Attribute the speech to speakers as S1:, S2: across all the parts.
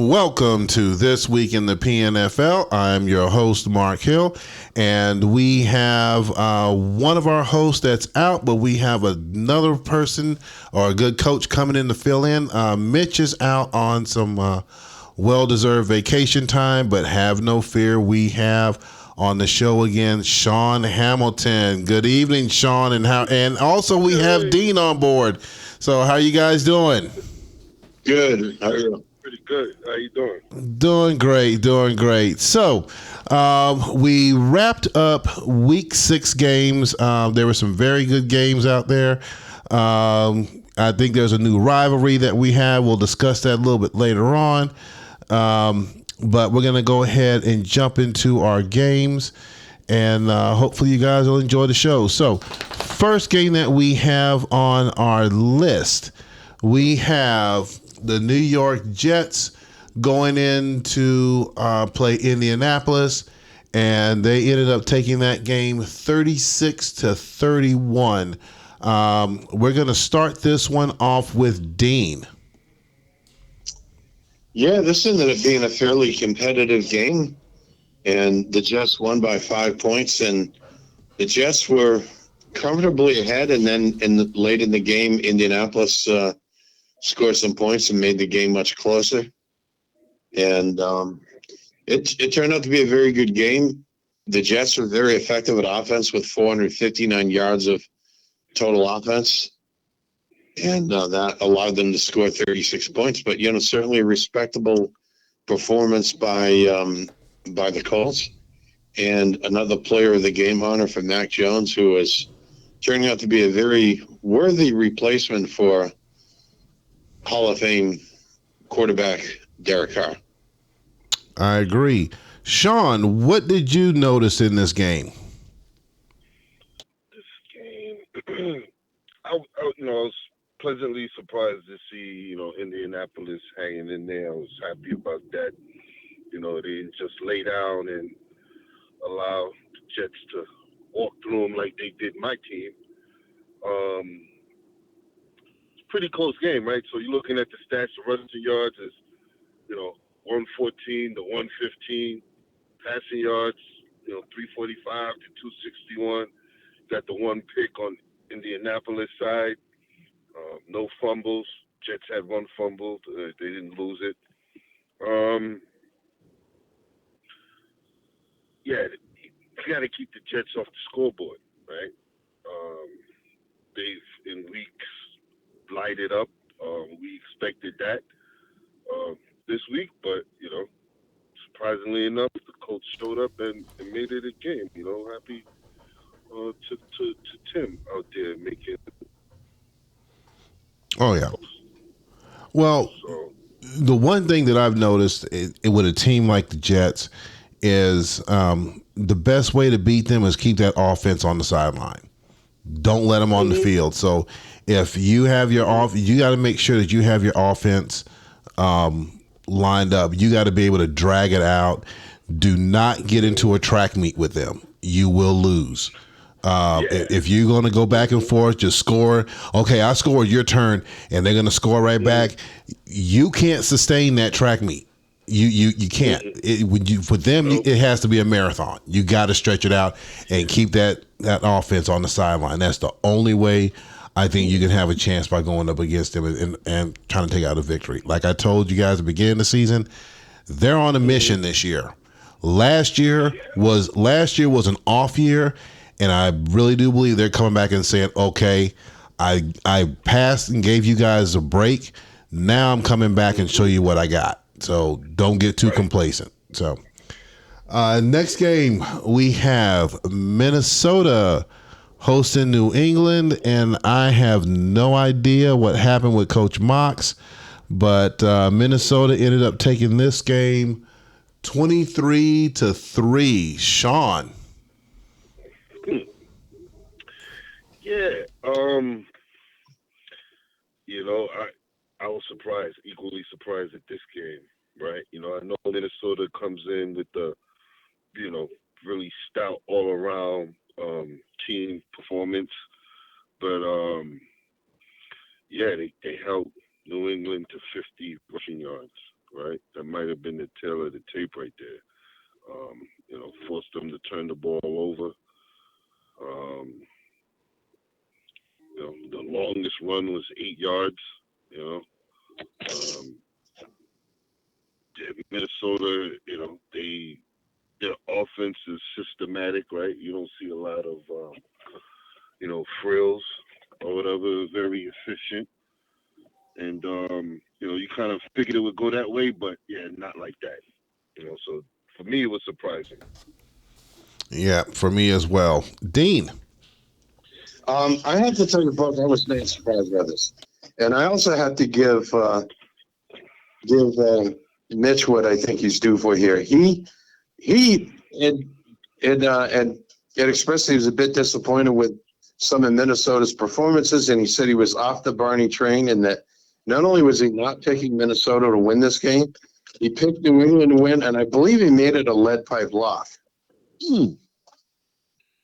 S1: Welcome to This Week in the PNFL. I'm your host, Mark Hill, and we have one of our hosts that's out, but we have another person or a good coach coming in to fill in. Mitch is out on some well-deserved vacation time, but have no fear. We have on the show again, Sean Hamilton. Good evening, Sean, and also we have Dean on board. So how you guys doing?
S2: Good. How are you?
S3: Pretty good. How you doing?
S1: Doing great. So, we wrapped up week 6 games. There were some very good games out there. I think there's a new rivalry that we have. We'll discuss that a little bit later on. But we're going to go ahead and jump into our games, and hopefully you guys will enjoy the show. So, first game that we have on our list, we have the New York Jets going in to play Indianapolis, and they ended up taking that game 36-31. We're going to start this one off with Dean.
S2: Yeah, this ended up being a fairly competitive game, and the Jets won by 5 points, and the Jets were comfortably ahead, and then late in the game, Indianapolis scored some points and made the game much closer. And it turned out to be a very good game. The Jets were very effective at offense with 459 yards of total offense. And that allowed them to score 36 points. But, certainly a respectable performance by the Colts. And another player of the game honor for Mac Jones, who is turning out to be a very worthy replacement for Hall of Fame quarterback Derek Carr.
S1: I agree. Sean, what did you notice in this game?
S3: This game, I was pleasantly surprised to see, Indianapolis hanging in there. I was happy about that. They didn't just lay down and allow the Jets to walk through them like they did my team. Pretty close game, right? So you're looking at the stats, the rushing yards is, 114 to 115. Passing yards, 345 to 261. Got the one pick on Indianapolis side. No fumbles. Jets had one fumble. They didn't lose it. You got to keep the Jets off the scoreboard, right? They've, in weeks, lighted up. We expected that this week, but surprisingly enough, the coach showed up and made it a game. Happy to Tim out there making.
S1: Oh yeah. Well, the one thing that I've noticed with a team like the Jets is the best way to beat them is keep that offense on the sideline. Don't let them on the field. So if you have your you got to make sure that you have your offense lined up. You got to be able to drag it out. Do not get into a track meet with them. You will lose. If you're going to go back and forth, just score. Okay, I scored, your turn, and they're going to score right back. You can't sustain that track meet. You can't. For them, it has to be a marathon. You got to stretch it out and keep that offense on the sideline. That's the only way I think you can have a chance by going up against them and trying to take out a victory. Like I told you guys at the beginning of the season, they're on a mission this year. Last year was an off year, and I really do believe they're coming back and saying, okay, I passed and gave you guys a break. Now I'm coming back and show you what I got. So don't get too complacent. So next game, we have Minnesota hosting New England, and I have no idea what happened with Coach Mox, but Minnesota ended up taking this game 23-3. Sean.
S3: Yeah, I was equally surprised at this game, right? I know Minnesota comes in with the, really stout all around team performance, but they held New England to 50 rushing yards. right? That might have been the tail of the tape right there. Forced them to turn the ball over. Um, the longest run was 8 yards. You know, um, Minnesota. Their offense is systematic, right? You don't see a lot of frills or whatever. Very efficient, and you kind of figured it would go that way, but yeah, not like that. So for me, it was surprising.
S1: Yeah, for me as well. Dean.
S2: I have to tell you, both, I was not surprised by this, and I also have to give Mitch what I think he's due for here. He had expressed he was a bit disappointed with some of Minnesota's performances, and he said he was off the Barney train, and that not only was he not picking Minnesota to win this game, he picked New England to win, and I believe he made it a lead pipe lock.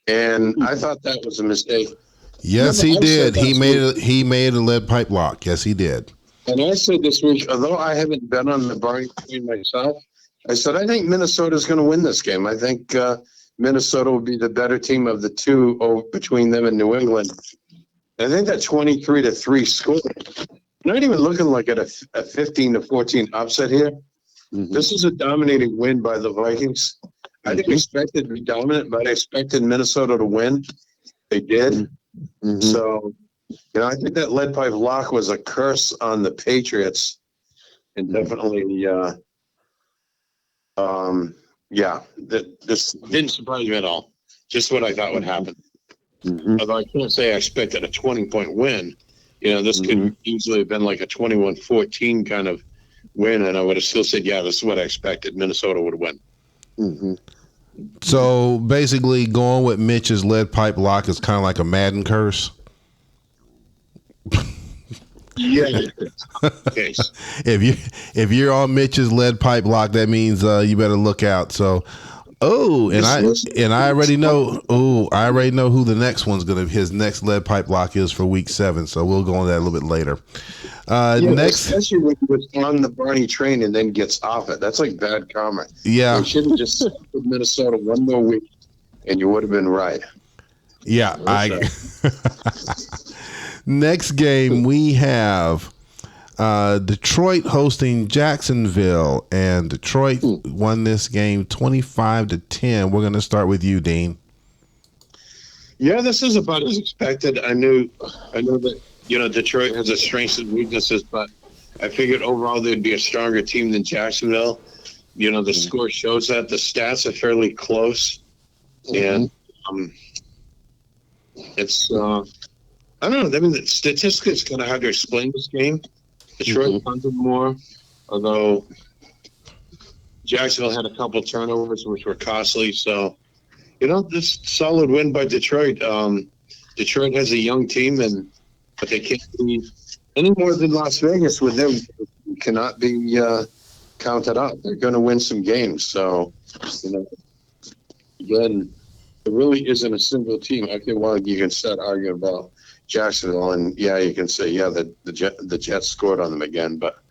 S2: And I thought that was a mistake.
S1: Yes,
S2: Remember,
S1: he
S2: I said
S1: did. He
S2: last
S1: made
S2: week,
S1: a, he made a lead pipe lock. Yes, he did.
S2: and I said this week, although I haven't been on the Barney train myself, I said I think Minnesota's going to win this game. I think Minnesota will be the better team of the two between them and New England. I think that 23-3 score. Not even looking like a 15-14 upset here. Mm-hmm. This is a dominating win by the Vikings. I didn't expect it to be dominant, but I expected Minnesota to win. They did. Mm-hmm. So, I think that lead pipe lock was a curse on the Patriots, and definitely, this didn't surprise me at all. Just what I thought would happen. Mm-hmm. Although I can't say I expected a 20-point win. This could easily have been like a 21-14 kind of win, and I would have still said, yeah, this is what I expected. Minnesota would win. Mm-hmm.
S1: So basically, going with Mitch's lead pipe lock is kind of like a Madden curse.
S2: Yeah. Okay.
S1: If you're on Mitch's lead pipe lock, that means you better look out. So, I already know. I already know who the next one's his next lead pipe lock is for Week 7. So we'll go on that a little bit later. Next,
S2: especially when he was on the Barney train and then gets off it. That's like bad karma.
S1: Yeah,
S2: you should have just stuck with Minnesota one more week, and you would have been right.
S1: Yeah, Next game we have Detroit hosting Jacksonville, and Detroit won this game 25-10. We're going to start with you, Dean.
S2: Yeah, this is about as expected. I know that Detroit has its strengths and weaknesses, but I figured overall they'd be a stronger team than Jacksonville. The score shows that. The stats are fairly close, and it's I don't know. I mean, the statistically, it's kind of hard to explain this game. Detroit punted more, although Jacksonville had a couple turnovers, which were costly. So, this solid win by Detroit. Detroit has a young team, but they can't be any more than Las Vegas with them. Cannot be counted out. They're going to win some games. So, again, it really isn't a single team. Okay, well, you can start arguing about Jacksonville, and you can say, the Jets scored on them again, but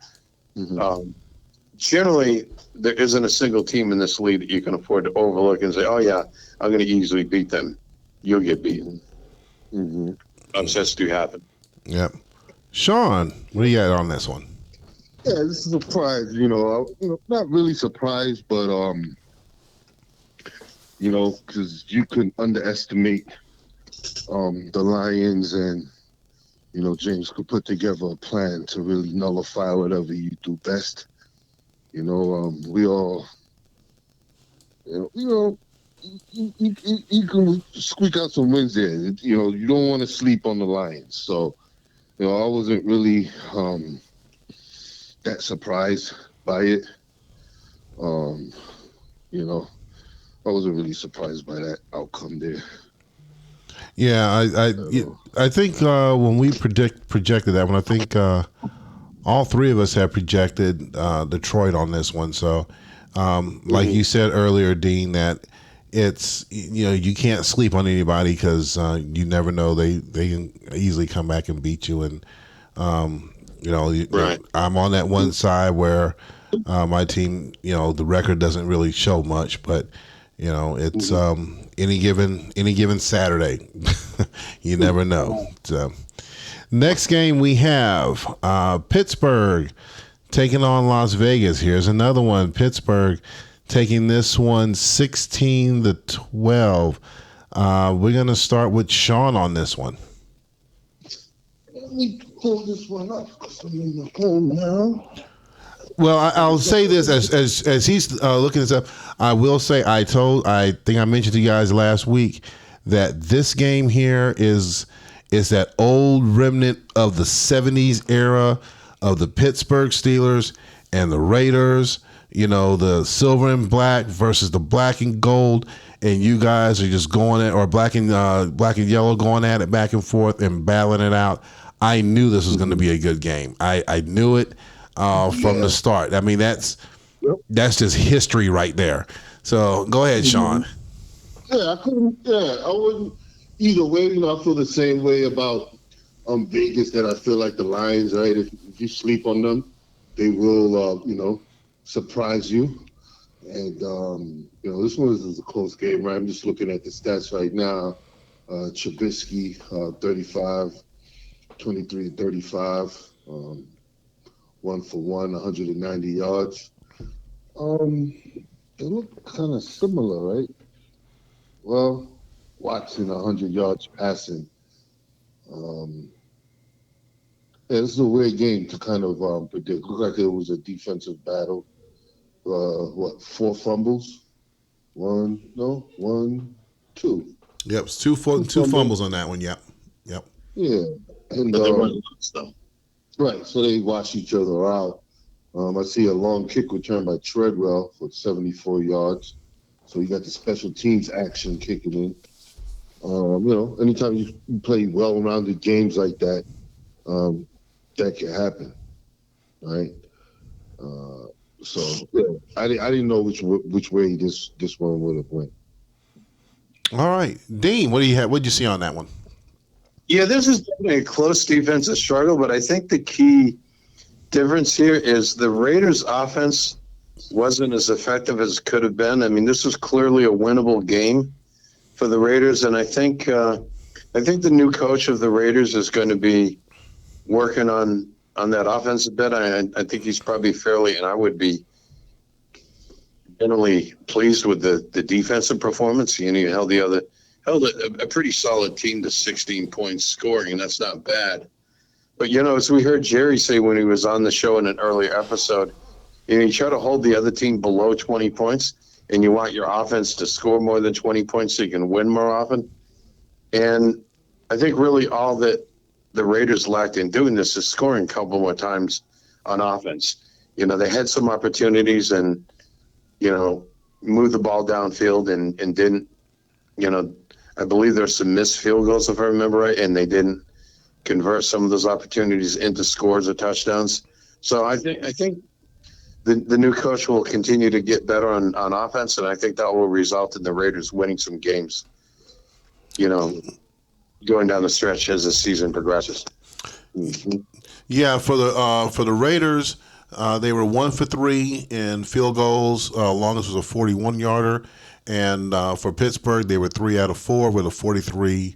S2: generally there isn't a single team in this league that you can afford to overlook and say, oh yeah, I'm going to easily beat them. You'll get beaten. Upsets do happen.
S1: Yep. Sean, what do you got on this one?
S4: Yeah, this is a surprise. Not really surprised, but because you couldn't underestimate the Lions, and James could put together a plan to really nullify whatever you do best. We all, you can squeak out some wins there. You don't want to sleep on the Lions. So, I wasn't really that surprised by it. I wasn't really surprised by that outcome there.
S1: Yeah, I think when we projected that one, I think all three of us have projected Detroit on this one. So, like you said earlier, Dean, that it's you can't sleep on anybody because you never know they can easily come back and beat you. And right. I'm on that one side where My team, the record doesn't really show much, but it's any given Saturday. You never know. So, next game we have Pittsburgh taking on Las Vegas. Here's another one. Pittsburgh taking this one 16-12. We're going to start with Sean on this one.
S4: Let me pull this one up because I'm in the phone now.
S1: Well, I'll say this as he's looking this up. I will say I think I mentioned to you guys last week that this game here is that old remnant of the '70s era of the Pittsburgh Steelers and the Raiders. The silver and black versus the black and gold, and you guys are just going at, or black and yellow going at it back and forth and battling it out. I knew this was going to be a good game. I knew it from the start. I mean, that's just history right there. So go ahead, Sean.
S4: Yeah, I couldn't. Yeah, I wouldn't. Either way, I feel the same way about Vegas that I feel like the Lions. Right, if you sleep on them, they will, surprise you. And this one is a close game, right? I'm just looking at the stats right now. Trubisky, 35, 23-35, 1 for 1, 190 yards. They look kind of similar, right? Well, Watson 100 yards passing. This is a weird game to kind of predict. Looked like it was a defensive battle. 4 fumbles? 1, 2.
S1: Yep, it's two fumbles on that one. Yep.
S4: Yeah, and
S2: But they weren't lost, though.
S4: right, so they wash each other out. I see a long kick return by Treadwell for 74 yards. So you got the special teams action kicking in. Anytime you play well-rounded games like that, that can happen, right? So I didn't know which way this one would have went.
S1: All right, Dean, what do you have? What did you see on that one?
S2: Yeah, this is definitely a close defensive struggle, but I think the key difference here is the Raiders' offense wasn't as effective as it could have been. I mean, this was clearly a winnable game for the Raiders, and I think the new coach of the Raiders is going to be working on that offense a bit. I think he's probably fairly, and I would be generally pleased with the defensive performance. He held a pretty solid team to 16 points scoring, and that's not bad. But, as we heard Jerry say when he was on the show in an earlier episode, you try to hold the other team below 20 points, and you want your offense to score more than 20 points so you can win more often. And I think really all that the Raiders lacked in doing this is scoring a couple more times on offense. They had some opportunities and, moved the ball downfield and didn't, I believe there's some missed field goals, if I remember right, and they didn't convert some of those opportunities into scores or touchdowns. So I think the new coach will continue to get better on offense, and I think that will result in the Raiders winning some games, going down the stretch as the season progresses.
S4: Mm-hmm.
S1: Yeah, for the Raiders, they were 1 for 3 in field goals. Longest was a 41-yarder, and for Pittsburgh, they were 3 out of 4 with a 43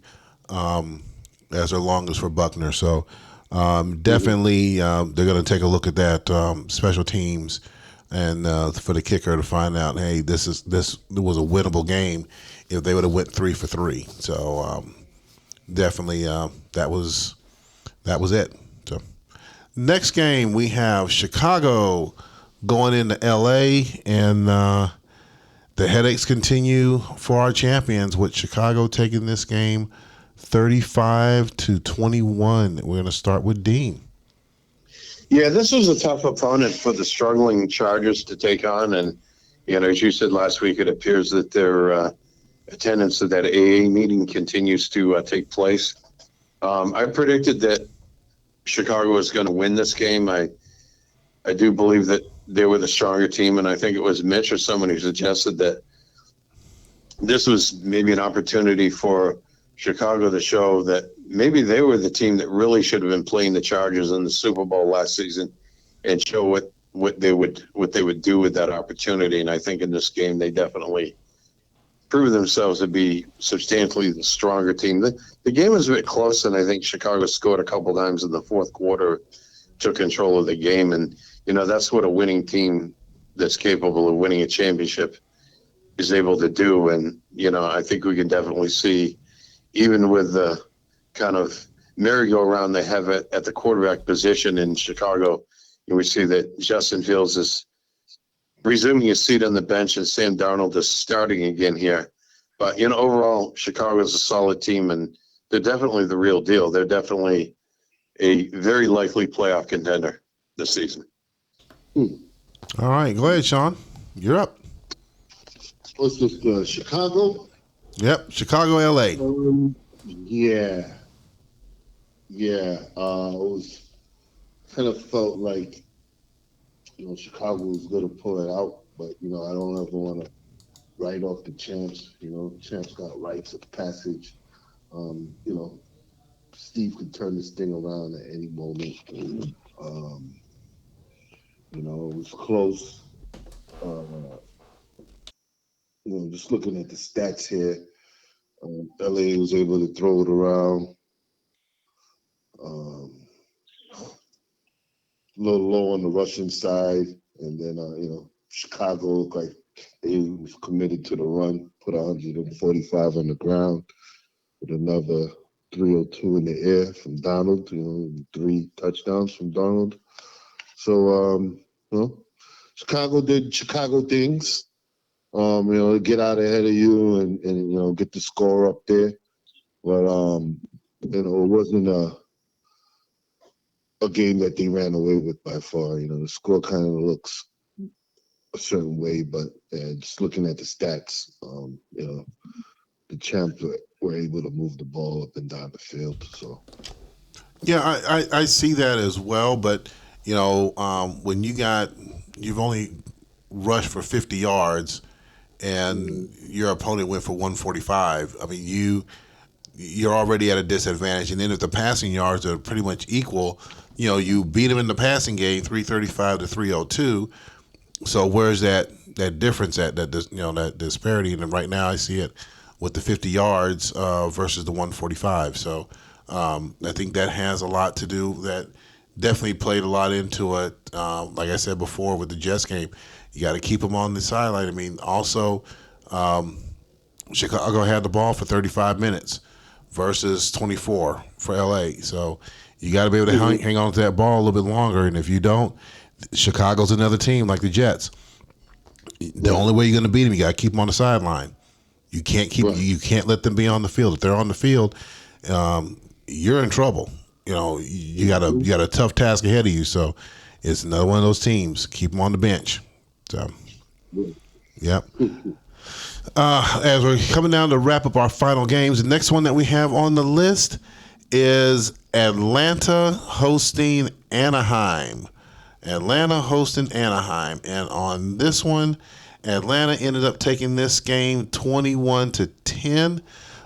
S1: as their longest for Buckner. So definitely, they're going to take a look at that special teams and for the kicker to find out, hey, this was a winnable game if they would have went 3 for 3. So definitely, that was it. So next game we have Chicago going into LA, and the headaches continue for our champions with Chicago taking this game 35-21. We're going to start with Dean.
S2: Yeah, this was a tough opponent for the struggling Chargers to take on, and as you said last week, it appears that their attendance at that AA meeting continues to take place. I predicted that Chicago was going to win this game. I do believe that they were the stronger team, and I think it was Mitch or someone who suggested that this was maybe an opportunity for Chicago to show that maybe they were the team that really should have been playing the Chargers in the Super Bowl last season and show what what they would do with that opportunity. And I think in this game they definitely proved themselves to be substantially the stronger team. The game was a bit close, and I think Chicago scored a couple times in the fourth quarter, took control of the game, and that's what a winning team that's capable of winning a championship is able to do. And I think we can definitely see, even with the kind of merry-go-round they have at the quarterback position in Chicago, we see that Justin Fields is resuming his seat on the bench and Sam Darnold is starting again here. But overall, Chicago is a solid team, and they're definitely the real deal. They're definitely a very likely playoff contender this season.
S1: All right, go ahead, Sean. You're up.
S4: What's this? Chicago?
S1: Yep, Chicago, LA.
S4: Yeah, yeah. It was kind of felt like Chicago was going to pull it out, but I don't ever want to write off the champs. Champs got rites of passage. You know, Steve could turn this thing around at any moment. Um, it was close. Uh, just looking at the stats here, LA was able to throw it around. Um, a little low on the Russian side, and then Chicago looked like they was committed to the run. Put 145 on the ground with another 302 in the air from Donald. 3 touchdowns from Donald. So Chicago did Chicago things. Get out ahead of you and get the score up there. But it wasn't a game that they ran away with by far. The score kind of looks a certain way, but just looking at the stats, the champs were able to move the ball up and down the field. So
S1: Yeah, I see that as well. But when you've only rushed for 50 yards and your opponent went for 145. I mean, you're already at a disadvantage. And then if the passing yards are pretty much equal, you beat them in the passing game 335 to 302. So where's that difference at that disparity? And right now I see it with the 50 yards versus the 145. So I think that has a lot to do. That definitely played a lot into it. Like I said before with the Jets game, you got to keep them on the sideline. I mean, also Chicago had the ball for 35 minutes versus 24 for LA. So you got to be able to hang on to that ball a little bit longer. And if you don't, Chicago's another team like the Jets. The only way you're going to beat them, you got to keep them on the sideline. You can't let them be on the field. If they're on the field, you're in trouble. You got a tough task ahead of you. So it's another one of those teams. Keep them on the bench. So, yep. As we're coming down to wrap up our final games, the next one that we have on the list is Atlanta hosting Anaheim. Atlanta hosting Anaheim. And on this one, Atlanta ended up taking this game 21-10.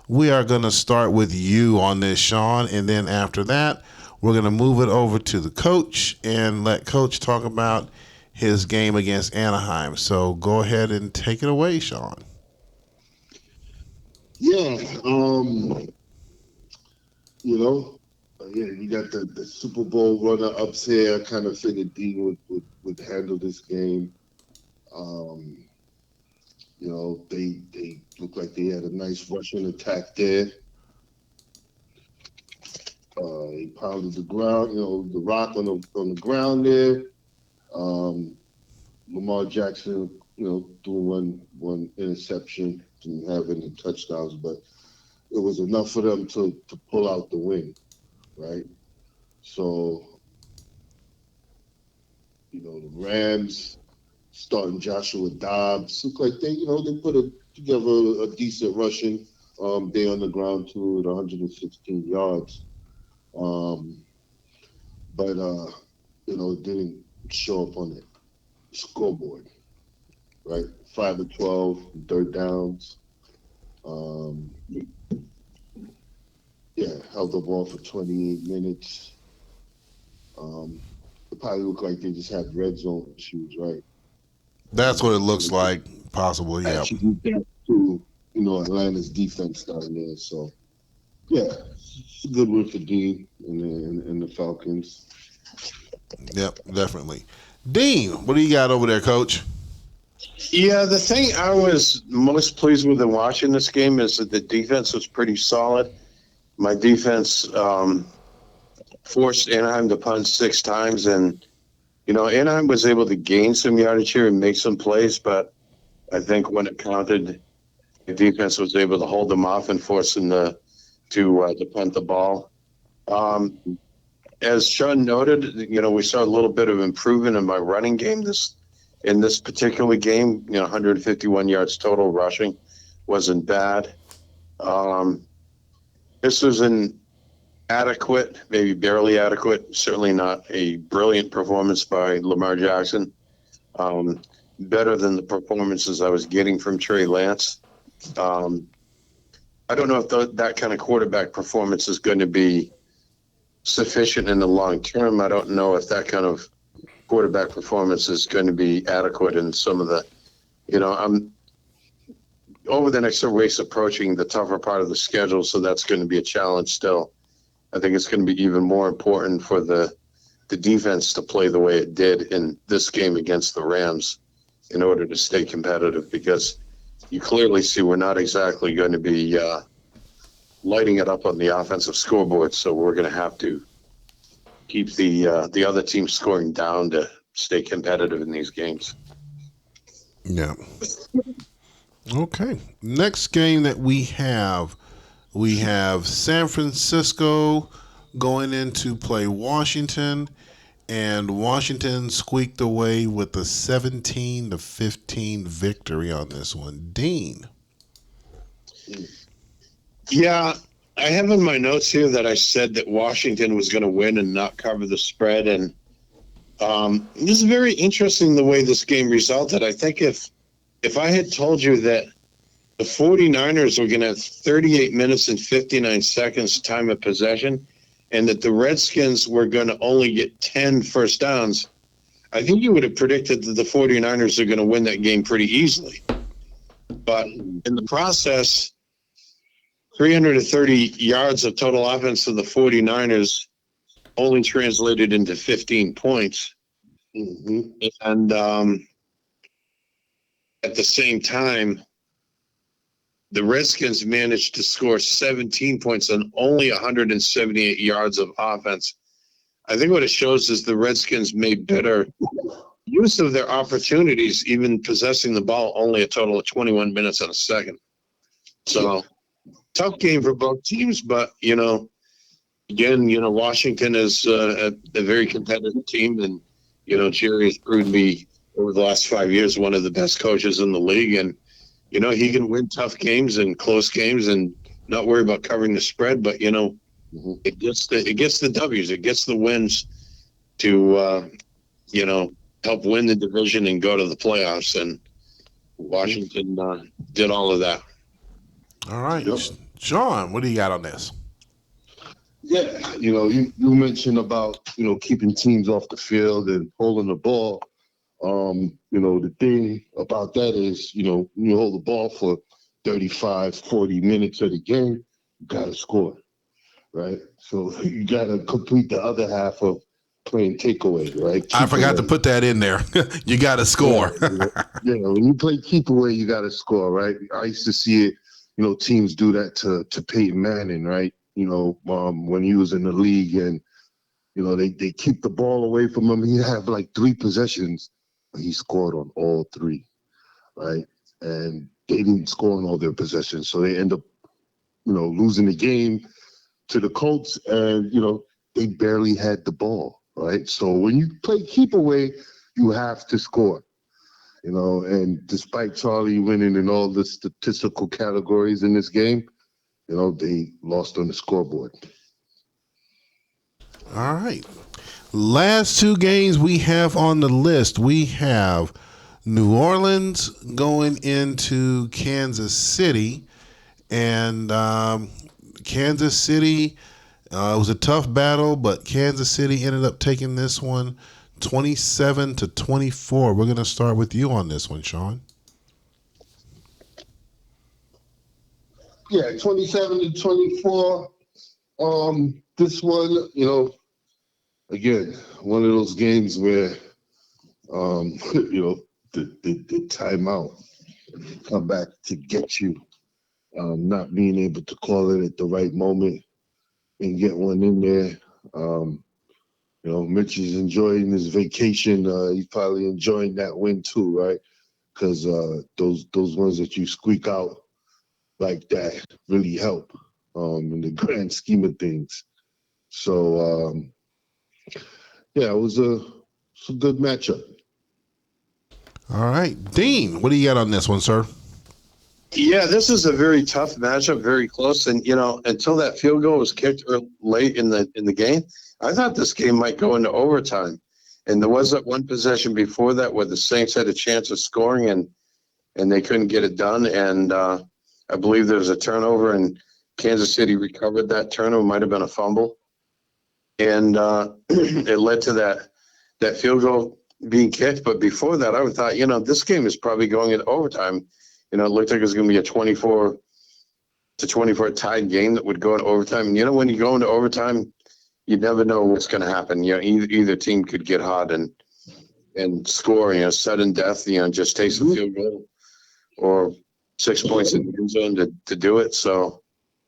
S1: We are going to start with you on this, Sean. And then after that, we're going to move it over to the coach and let Coach talk about his game against Anaheim. So go ahead and take it away, Sean.
S4: yeah, you got the Super Bowl runner ups here. Kind of figured Dean would handle this game. Um, they looked like they had a nice rushing attack there. He pounded the ground, the rock on the ground there. Um, Lamar Jackson, threw one interception, didn't have any touchdowns, but it was enough for them to pull out the win, right? So, the Rams starting Joshua Dobbs looked like they put together a decent rushing day on the ground too at 116 yards. Um, but it didn't show up on the scoreboard, right? 5 of 12 third downs. Um, yeah, held the ball for 28 minutes. Um, It probably looked like they just had red zone issues, right?
S1: That's what it
S4: So
S1: looks like, possibly. Yeah.
S4: attribute that to Atlanta's defense down there. So yeah, it's a good win for Dean and the Falcons.
S1: Yep, definitely. Dean, what do you got over there, Coach?
S2: Yeah, the thing I was most pleased with in watching this game is that the defense was pretty solid. My defense forced Anaheim to punt 6 times, and Anaheim was able to gain some yardage here and make some plays, but I think when it counted, the defense was able to hold them off and force them to punt the ball. Um, as Sean noted, we saw a little bit of improvement in my running game in this particular game. 151 yards total rushing wasn't bad. Um, this was an adequate, maybe barely adequate, certainly not a brilliant performance by Lamar Jackson. Um, Better than the performances I was getting from Trey Lance. Um, I don't know if that kind of quarterback performance is going to be sufficient in the long term. I don't know if that kind of quarterback performance is going to be adequate in some of the, I'm over the next several weeks approaching the tougher part of the schedule, so that's going to be a challenge still. I think it's going to be even more important for the defense to play the way it did in this game against the Rams in order to stay competitive, because you clearly see we're not exactly going to be lighting it up on the offensive scoreboard, so we're going to have to keep the other team scoring down to stay competitive in these games.
S1: Yeah. Okay. Next game that we have San Francisco going in to play Washington, and Washington squeaked away with a 17-15 victory on this one. Dean.
S2: Yeah, I have in my notes here that I said that Washington was going to win and not cover the spread, and this is very interesting the way this game resulted. I think if I had told you that the 49ers were going to have 38 minutes and 59 seconds time of possession, and that the Redskins were going to only get 10 first downs, I think you would have predicted that the 49ers are going to win that game pretty easily. But in the process, 330 yards of total offense for the 49ers only translated into 15 points.
S4: Mm-hmm.
S2: And at the same time, the Redskins managed to score 17 points on only 178 yards of offense. I think what it shows is the Redskins made better use of their opportunities, even possessing the ball only a total of 21 minutes and a second. So tough game for both teams, but, again, Washington is a very competitive team, and, Jerry has proved to be over the last 5 years one of the best coaches in the league, and he can win tough games and close games and not worry about covering the spread. But it gets the W's, it gets the wins to help win the division and go to the playoffs. And Washington did all of that.
S1: All right.
S4: Yep.
S1: Sean, what do you got on this?
S4: Yeah, you mentioned about keeping teams off the field and holding the ball. The thing about that is, you hold the ball for 35, 40 minutes of the game, you got to score, right? So you got to complete the other half of playing takeaway, right?
S1: I forgot to
S4: Away.
S1: put that in there. You got to score.
S4: When you play keep away, you got to score, right? I used to see it, teams do that to Peyton Manning, right? When he was in the league, and they keep the ball away from him. He have like 3 possessions, but he scored on all 3, right? And they didn't score on all their possessions, so they end up, losing the game to the Colts, and they barely had the ball, right? So when you play keep away, you have to score. And despite Charlie winning in all the statistical categories in this game, they lost on the scoreboard.
S1: All right. Last 2 games we have on the list. We have New Orleans going into Kansas City. And Kansas City, it was a tough battle, but Kansas City ended up taking this one 27-24. We're going to start with you on this one, Sean.
S4: Yeah, 27-24. This one, again, one of those games where, the timeout come back to get you, not being able to call it at the right moment and get one in there. Mitch is enjoying his vacation. He's probably enjoying that win too, right? Because those ones that you squeak out like that really help in the grand scheme of things. So yeah, it's a good matchup.
S1: All right. Dean, what do you got on this one, sir?
S2: Yeah, this is a very tough matchup, very close, and until that field goal was kicked late in the game, I thought this game might go into overtime. And there was that one possession before that where the Saints had a chance of scoring and they couldn't get it done. And I believe there was a turnover, and Kansas City recovered that turnover. Might have been a fumble, and it led to that field goal being kicked. But before that, I thought, this game is probably going into overtime. It looked like it was going to be a 24-24 tied game that would go into overtime. And when you go into overtime, you never know what's going to happen. Either team could get hot and score. Sudden death. Just takes a field goal or 6 points in the end zone to do it. So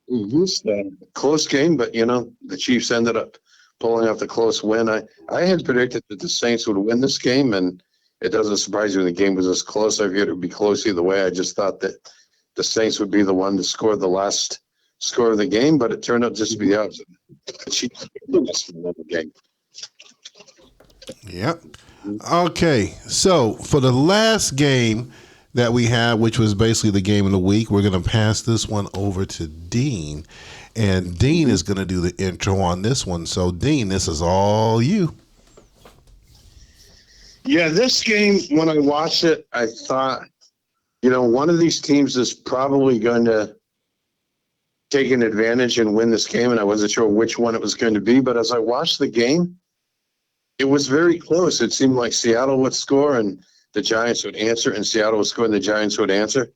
S2: it's a close game, but the Chiefs ended up pulling off the close win. I had predicted that the Saints would win this game, and it doesn't surprise me the game was this close. I figured it would be close either way. I just thought that the Saints would be the one to score the last score of the game, but it turned out just to be the opposite. The Chiefs won the game.
S1: Yep. Okay, so for the last game that we have, which was basically the game of the week, we're going to pass this one over to Dean. And Dean is going to do the intro on this one. So, Dean, this is all you.
S2: Yeah, this game, when I watched it, I thought, one of these teams is probably going to take an advantage and win this game, and I wasn't sure which one it was going to be. But as I watched the game, it was very close. It seemed like Seattle would score and the Giants would answer, and Seattle would score and the Giants would answer.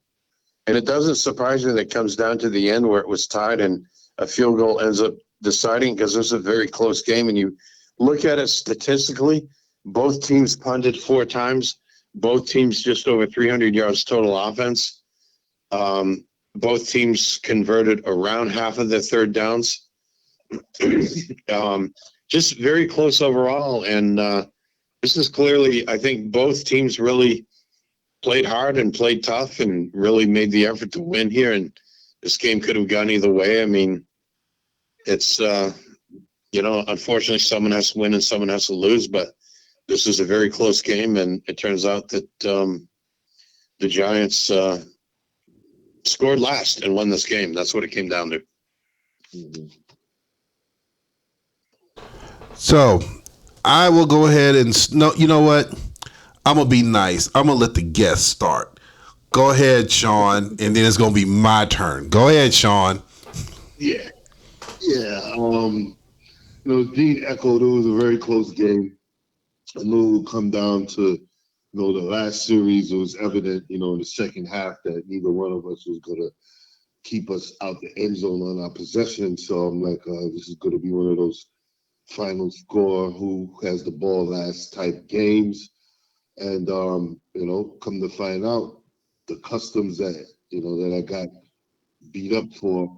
S2: And it doesn't surprise me that it comes down to the end where it was tied and a field goal ends up deciding, because it was a very close game. And you look at it statistically, both teams punted 4 times. Both teams just over 300 yards total offense. Both teams converted around half of their third downs. Just very close overall. And this is clearly, I think both teams really played hard and played tough and really made the effort to win here. And this game could have gone either way. I mean, it's, unfortunately someone has to win and someone has to lose, but this is a very close game. And it turns out that the Giants scored last and won this game. That's what it came down to.
S1: So I will go ahead and no. You know what? I'm gonna be nice. I'm gonna let the guests start. Go ahead, Sean, and then it's gonna be my turn. Go ahead, Sean.
S4: Yeah. Dean echoed. It was a very close game. I knew it would come down to, the last series. It was evident, in the second half that neither one of us was gonna keep us out the end zone on our possession. So I'm like, this is gonna be one of those final score, who has the ball last type games. And come to find out, the customs that I got beat up for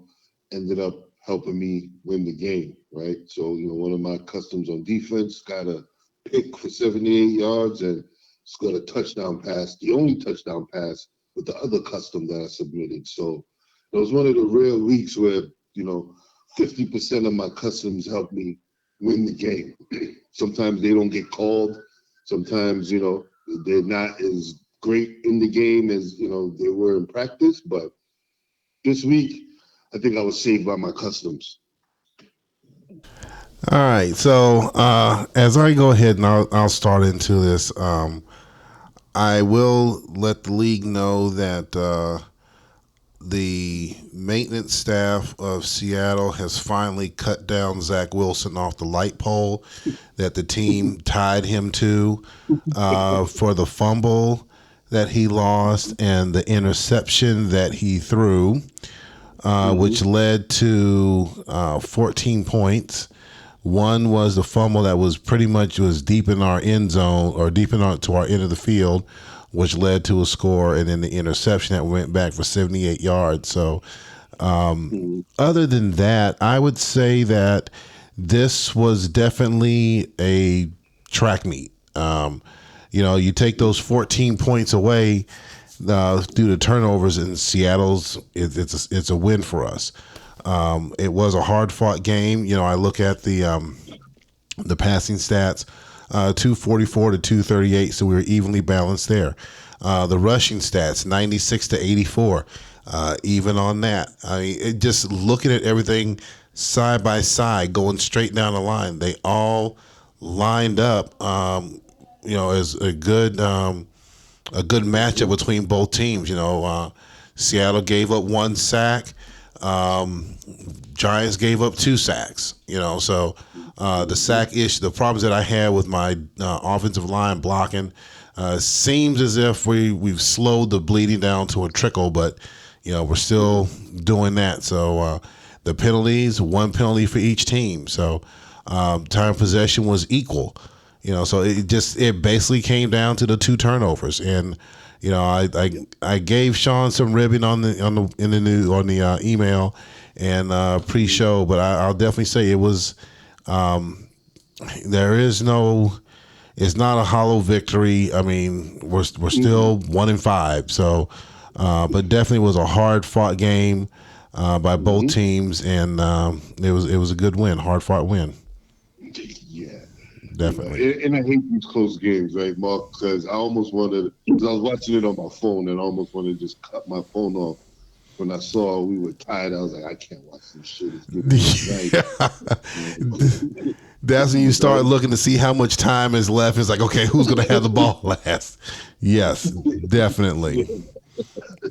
S4: ended up helping me win the game, right? So, one of my customs on defense got a pick for 78 yards and scored a touchdown pass, the only touchdown pass with the other custom that I submitted. So it was one of the rare weeks where, 50% of my customs helped me win the game. Sometimes they don't get called. Sometimes, they're not as great in the game as, they were in practice. But this week, I think I was saved by my customs.
S1: All right. So as I go ahead and I'll start into this, I will let the league know that the maintenance staff of Seattle has finally cut down Zach Wilson off the light pole that the team tied him to for the fumble that he lost and the interception that he threw, which led to 14 points. One was the fumble that was pretty much was deep in our end zone or deep in to our end of the field, which led to a score, and then the interception that went back for 78 yards. So, other than that, I would say that this was definitely a track meet. You take those 14 points away due to turnovers in Seattle's. It's a win for us. It was a hard fought game. I look at the passing stats, 244 to 238, so we were evenly balanced there. The rushing stats, 96 to 84, even on that. I mean, just looking at everything side by side, going straight down the line, they all lined up. As a good matchup between both teams. Seattle gave up 1 sack. Giants gave up 2 sacks. So the sack issue, the problems that I had with my offensive line blocking, seems as if we've slowed the bleeding down to a trickle, but we're still doing that. So the penalties, 1 penalty for each team. So time of possession was equal. So it basically came down to the 2 turnovers, and I gave Sean some ribbon on the email and pre-show, but I'll definitely say it was there is no, it's not a hollow victory. I mean, we're still 1-5, so but definitely was a hard fought game by both teams, and it was a good win, hard fought win.
S4: Yeah.
S1: Definitely.
S4: And I hate these close games, right, Mark? Because I almost wanted, because I was watching it on my phone and I almost wanted to just cut my phone off. When I saw we were tied, I was like, I can't watch this shit.
S1: That's when you start looking to see how much time is left. It's like, okay, who's going to have the ball last? Yes, definitely.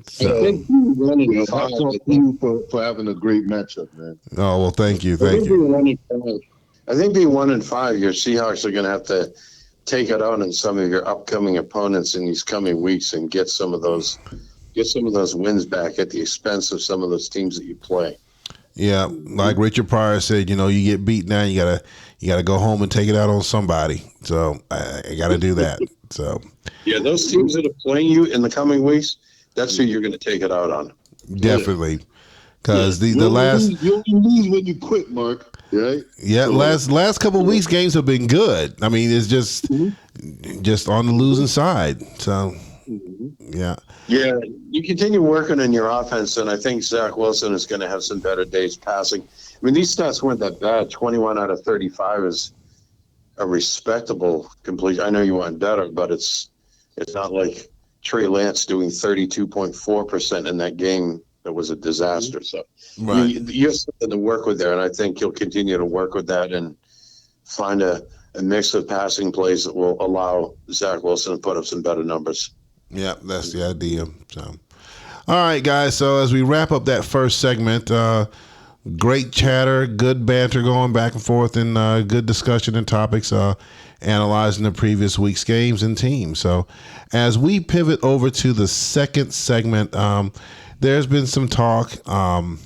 S1: So,
S4: Hats off to you for having a great matchup, man.
S1: Oh, well, thank you. Thank you.
S2: I think being 1-5, your Seahawks are going to have to take it out on some of your upcoming opponents in these coming weeks and get some of those wins back at the expense of some of those teams that you play.
S1: Yeah, like Richard Pryor said, you get beat down, you gotta go home and take it out on somebody. So I got to do that. So
S2: yeah, those teams that are playing you in the coming weeks, that's who you're going to take it out on.
S1: Definitely, because the last
S4: you lose when you quit, Mark. Right?
S1: Yeah, last couple of weeks games have been good. I mean, it's just on the losing side. So yeah.
S2: Yeah, you continue working on your offense, and I think Zach Wilson is going to have some better days passing. I mean, these stats weren't that bad. 21 out of 35 is a respectable completion. I know you want better, but it's not like Trey Lance doing 32.4% in that game. That was a disaster. So
S1: right.
S2: you have something to work with there, and I think you'll continue to work with that and find a mix of passing plays that will allow Zach Wilson to put up some better numbers.
S1: Yeah, that's the idea. So, all right, guys. So as we wrap up that first segment, great chatter, good banter going back and forth, and good discussion and topics, analyzing the previous week's games and teams. So as we pivot over to the second segment, there's been some talk on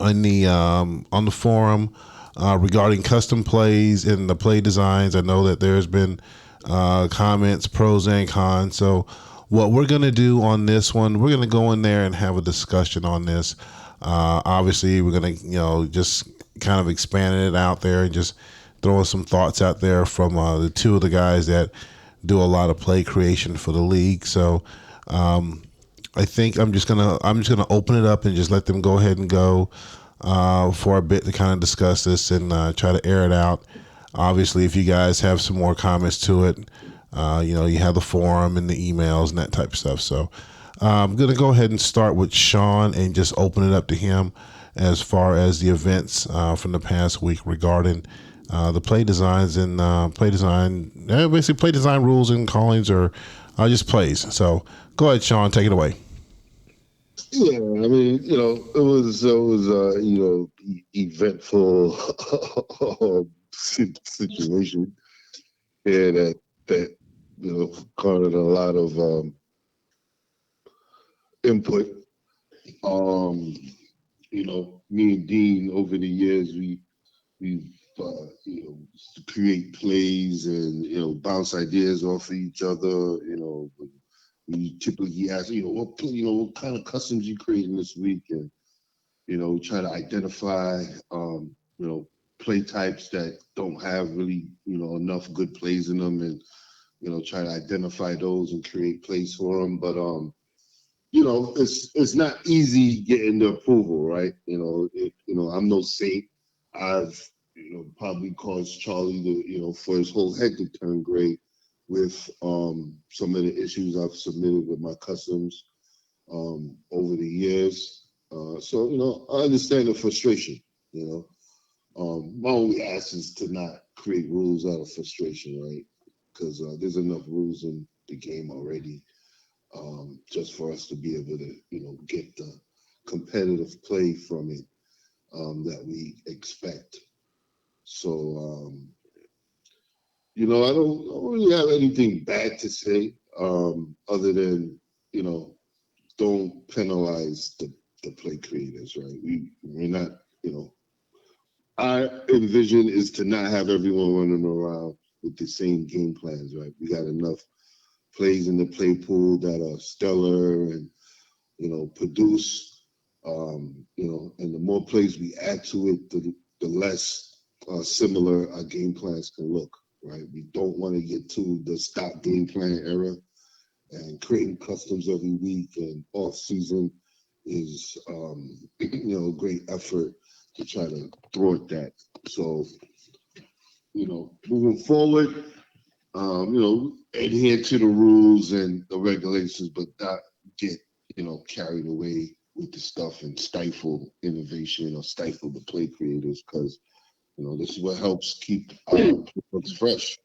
S1: the forum regarding custom plays and the play designs. I know that there's been comments, pros and cons. So what we're going to do on this one, we're going to go in there and have a discussion on this. Obviously, we're going to, just kind of expanding it out there and just throwing some thoughts out there from the two of the guys that do a lot of play creation for the league. So I think I'm just gonna open it up and just let them go ahead and go for a bit to kind of discuss this and try to air it out. Obviously, if you guys have some more comments to it, you have the forum and the emails and that type of stuff. So I'm going to go ahead and start with Sean and just open it up to him as far as the events from the past week regarding the play designs and basically play design rules and callings or just plays. So go ahead, Sean, take it away.
S4: Yeah, I mean, eventful situation here that garnered a lot of input. Um, me and Dean over the years, we've to create plays and bounce ideas off of each other. We typically ask, what kind of customs you creating this week, and we try to identify, play types that don't have really, enough good plays in them, and try to identify those and create plays for them. But it's not easy getting the approval, right? I'm no saint. I've probably caused Charlie to for his whole head to turn gray with some of the issues I've submitted with my customs over the years. So I understand the frustration. You my only ask is to not create rules out of frustration, right? Because there's enough rules in the game already, just for us to be able to, get the competitive play from it that we expect. So, I don't really have anything bad to say, other than, you know, don't penalize the play creators, right? We're not, our envision is to not have everyone running around with the same game plans, right? We got enough plays in the play pool that are stellar and produce. And the more plays we add to it, the less similar our game plans can look, right? We don't want to get to the stop game plan era, and creating customs every week and off season is, a great effort to try to thwart that. So, moving forward, adhere to the rules and the regulations, but not get, carried away with the stuff and stifle innovation or stifle the play creators, because, this is what helps keep our products fresh.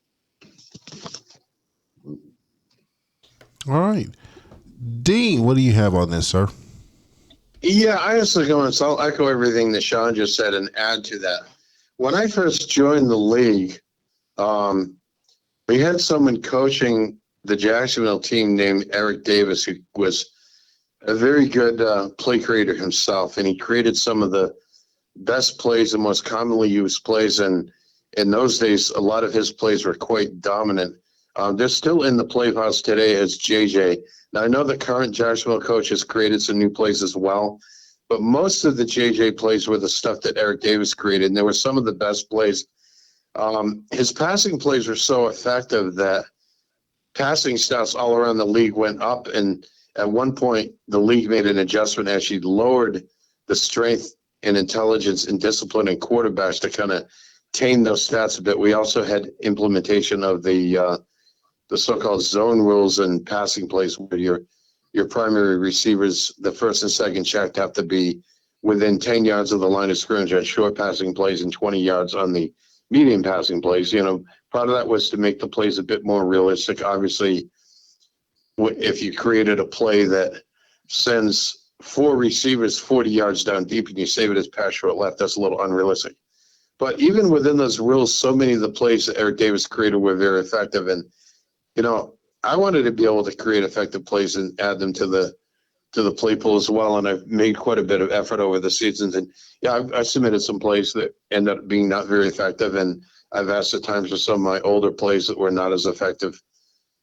S1: All right. Dean, what do you have on this, sir?
S2: Yeah, I was going, so I'll echo everything that Sean just said and add to that. When I first joined the league, um, we had someone coaching the Jacksonville team named Eric Davis, who was a very good play creator himself, and he created some of the best plays and most commonly used plays. And in those days, a lot of his plays were quite dominant. They're still in the playhouse today as JJ. Now, I know the current Jacksonville coach has created some new plays as well, but most of the JJ plays were the stuff that Eric Davis created, and they were some of the best plays. His passing plays were so effective that passing stats all around the league went up, and at one point, the league made an adjustment, actually lowered the strength and intelligence and discipline in quarterbacks to kind of tame those stats a bit. We also had implementation of the so-called zone rules and passing plays, where your primary receivers, the first and second checked, have to be within 10 yards of the line of scrimmage on short passing plays and 20 yards on the medium passing plays. Part of that was to make the plays a bit more realistic. Obviously, if you created a play that sends four receivers 40 yards down deep and you save it as pass short left, that's a little unrealistic. But even within those rules, so many of the plays that Eric Davis created were very effective. And, I wanted to be able to create effective plays and add them to the play pool as well. And I've made quite a bit of effort over the seasons. And yeah, I submitted some plays that ended up being not very effective. And I've asked at times for some of my older plays that were not as effective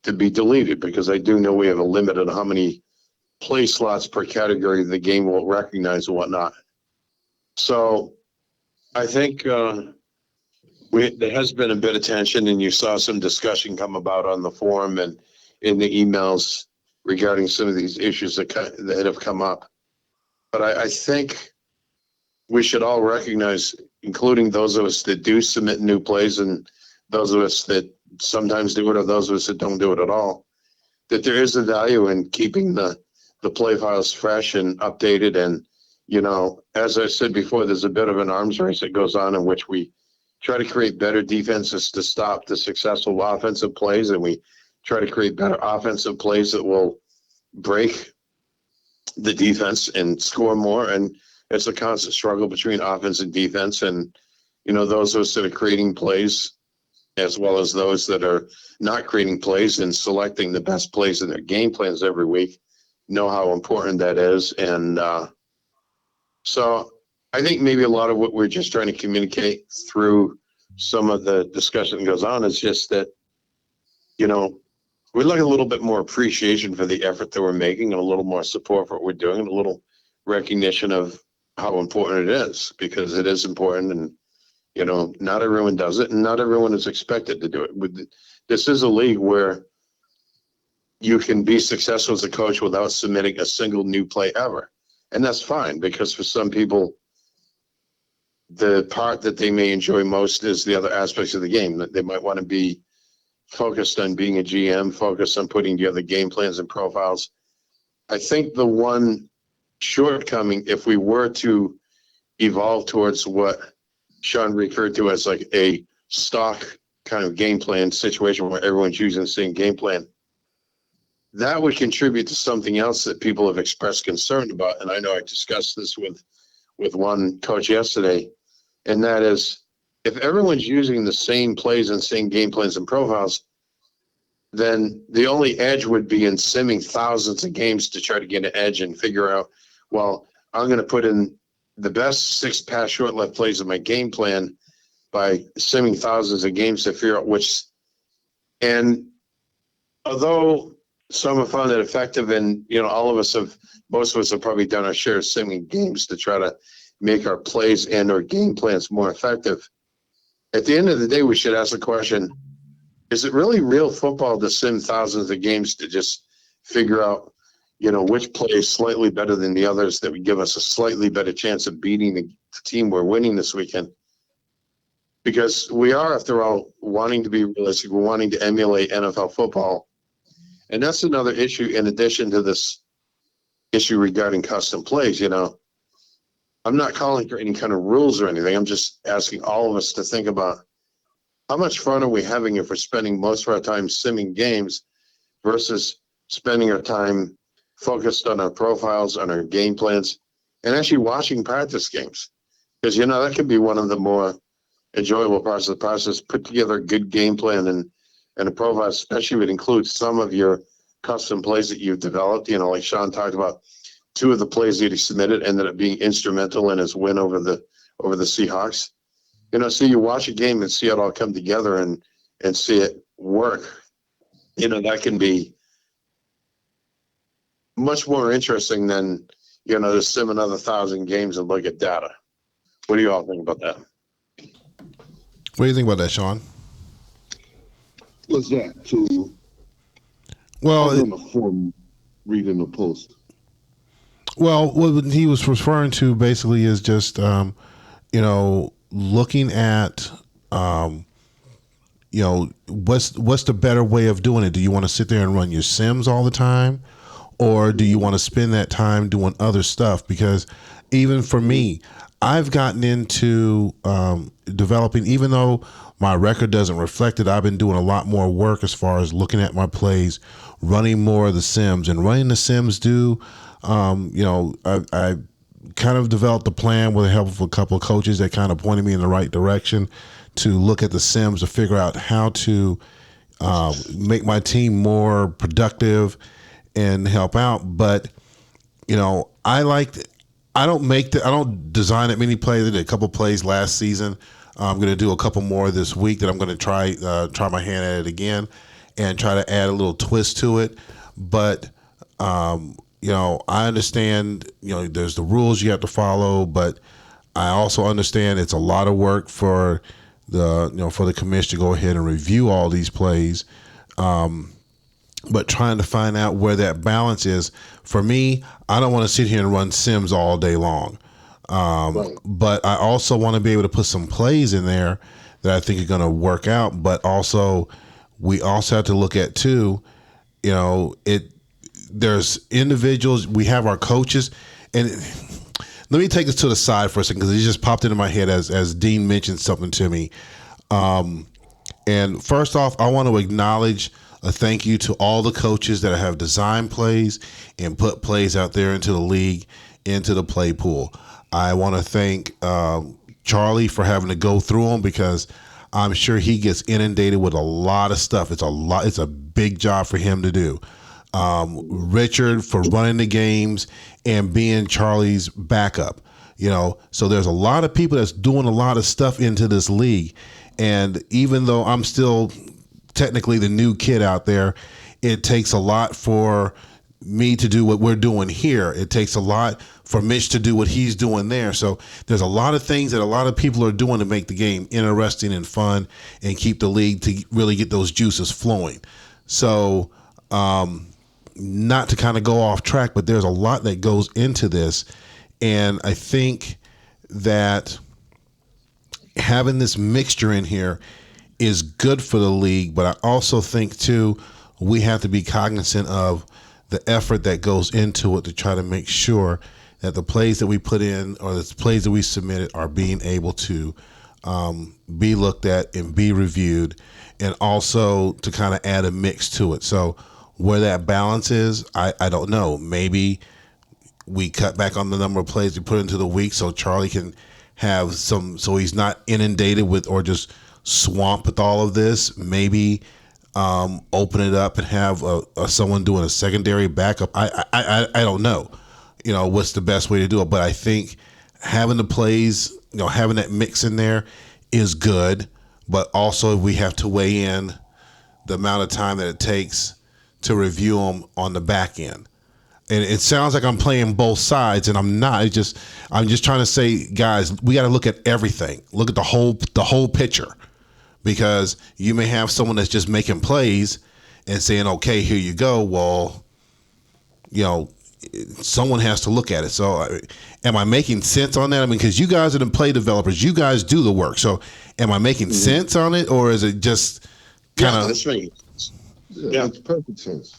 S2: to be deleted, because I do know we have a limit on how many play slots per category the game will recognize and whatnot. So I think there has been a bit of tension, and you saw some discussion come about on the forum and in the emails regarding some of these issues that have come up. But I think we should all recognize, including those of us that do submit new plays and those of us that sometimes do it, or those of us that don't do it at all, that there is a value in keeping the play files fresh and updated. And, as I said before, there's a bit of an arms race that goes on in which we try to create better defenses to stop the successful offensive plays, and we try to create better offensive plays that will break the defense and score more. And it's a constant struggle between offense and defense. And, those that are creating plays as well as those that are not creating plays and selecting the best plays in their game plans every week know how important that is. And so I think maybe a lot of what we're just trying to communicate through some of the discussion that goes on is just that, we'd like a little bit more appreciation for the effort that we're making and a little more support for what we're doing and a little recognition of how important it is, because it is important. And, not everyone does it and not everyone is expected to do it. This is a league where you can be successful as a coach without submitting a single new play ever. And that's fine, because for some people, the part that they may enjoy most is the other aspects of the game. That they might want to be focused on being a GM, focused on putting together game plans and profiles. I think the one shortcoming, if we were to evolve towards what Sean referred to as like a stock kind of game plan situation where everyone's using the same game plan, that would contribute to something else that people have expressed concern about. And I know I discussed this with one coach yesterday, and that is, if everyone's using the same plays and same game plans and profiles, then the only edge would be in simming thousands of games to try to get an edge and figure out, well, I'm going to put in the best 6 pass short left plays of my game plan by simming thousands of games to figure out which. And although some have found it effective, and most of us have probably done our share of simming games to try to make our plays and our game plans more effective. At the end of the day, we should ask the question, is it really real football to sim thousands of games to just figure out, which play is slightly better than the others that would give us a slightly better chance of beating the team we're winning this weekend? Because we are, after all, wanting to be realistic. We're wanting to emulate NFL football. And that's another issue in addition to this issue regarding custom plays. I'm not calling for any kind of rules or anything. I'm just asking all of us to think about how much fun are we having if we're spending most of our time simming games versus spending our time focused on our profiles, on our game plans, and actually watching practice games. Because, that could be one of the more enjoyable parts of the process. Put together a good game plan and a profile, especially would include some of your custom plays that you've developed. Like Sean talked about, 2 of the plays that he submitted ended up being instrumental in his win over the Seahawks. So you watch a game and see it all come together and see it work. That can be much more interesting than, to sim another 1,000 games and look at data. What do you all think about that?
S1: What do you think about that, Sean?
S4: What's that?
S1: Well,
S4: on the form reading the post.
S1: Well, what he was referring to basically is just, looking at, what's the better way of doing it? Do you want to sit there and run your sims all the time? Or do you want to spend that time doing other stuff? Because even for me, I've gotten into developing, even though my record doesn't reflect it, I've been doing a lot more work as far as looking at my plays, running more of the sims. And running the sims I kind of developed a plan with the help of a couple of coaches that kind of pointed me in the right direction to look at the sims to figure out how to make my team more productive and help out. But, I don't design that many plays. I did a couple plays last season. I'm going to do a couple more this week that I'm going to try my hand at it again and try to add a little twist to it. But, I understand, there's the rules you have to follow, but I also understand it's a lot of work for the commission to go ahead and review all these plays. But trying to find out where that balance is. For me, I don't want to sit here and run sims all day long. Right. But I also want to be able to put some plays in there that I think are going to work out. But also, we also have to look at too, there's individuals, we have our coaches, and let me take this to the side for a second because it just popped into my head as Dean mentioned something to me. And first off, I want to acknowledge a thank you to all the coaches that have designed plays and put plays out there into the league, into the play pool. I want to thank Charlie for having to go through them because I'm sure he gets inundated with a lot of stuff. It's a lot. It's a big job for him to do. Richard for running the games and being Charlie's backup. So there's a lot of people that's doing a lot of stuff into this league. And even though I'm still technically the new kid out there, it takes a lot for me to do what we're doing here. It takes a lot for Mitch to do what he's doing there. So there's a lot of things that a lot of people are doing to make the game interesting and fun and keep the league to really get those juices flowing. So, not to kind of go off track, but there's a lot that goes into this. And I think that having this mixture in here is good for the league, but I also think too we have to be cognizant of the effort that goes into it to try to make sure that the plays that we put in or the plays that we submitted are being able to be looked at and be reviewed, and also to kind of add a mix to it. So where that balance is, I don't know. Maybe we cut back on the number of plays we put into the week so Charlie can have some, so he's not inundated with or just swamped with all of this. Maybe open it up and have someone doing a secondary backup. I don't know, what's the best way to do it. But I think having the plays, having that mix in there is good. But also we have to weigh in the amount of time that it takes to review them on the back end. And it sounds like I'm playing both sides, and I'm not. I'm just trying to say, guys, we got to look at everything. Look at the whole picture, because you may have someone that's just making plays and saying, "Okay, here you go." Well, someone has to look at it. So, am I making sense on that? I mean, because you guys are the play developers, you guys do the work. So, am I making sense on it, or is it just kind of?
S2: That's me.
S4: Yeah, makes perfect sense.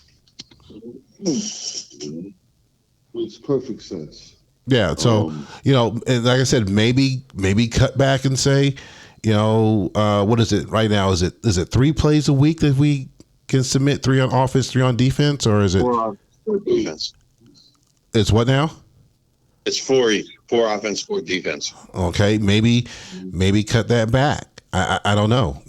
S4: Makes perfect sense.
S1: Yeah. So, and like I said, maybe cut back and say, what is it right now? Is it 3 plays a week that we can submit, 3 on offense, 3 on defense, or is it
S2: 4 defense?
S1: It's what now?
S2: It's 4 offense, 4 defense.
S1: Okay, maybe cut that back. I don't know.